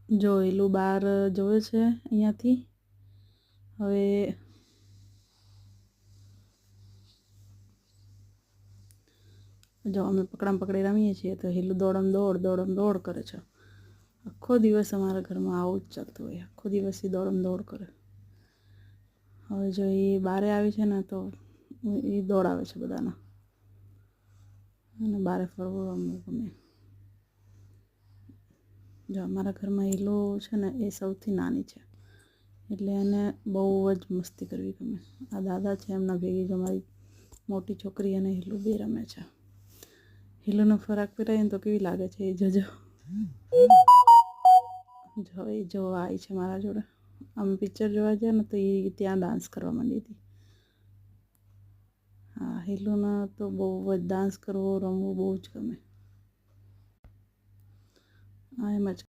જો હીલું બહાર જોવે છે અહીંયાથી. હવે જો અમે પકડામ પકડી રમીએ છીએ તો હીલું દોડમ દોડ કરે છે. આખો દિવસ અમારા ઘરમાં આવું જ ચાલતું હોય. આખો દિવસ એ દોડમ દોડ કરે. હવે જો એ બારે આવી છે ને તો એ દોડાવે છે બધાના. અને બારે ફરવું રમવું ગમે. જો અમારા ઘરમાં હીલો છે ને એ સૌથી નાની છે. એટલે એને બહુ જ મસ્તી કરવી ગમે. આ દાદા છે એમના ભેગી જ અમારી મોટી છોકરી અને હીલું બે રમે છે. હીલુનો ફરાક પહેરાવીએ ને તો કેવી લાગે છે એ જોજો. જો એ જોવા આવી છે મારા જોડે. અમે પિક્ચર જોવા ગયા ને તો એ ત્યાં ડાન્સ કરવા માંડી હતી. હા, હીલુને તો બહુ જ ડાન્સ કરવો રમવું બહુ જ ગમે. હા, એમ જ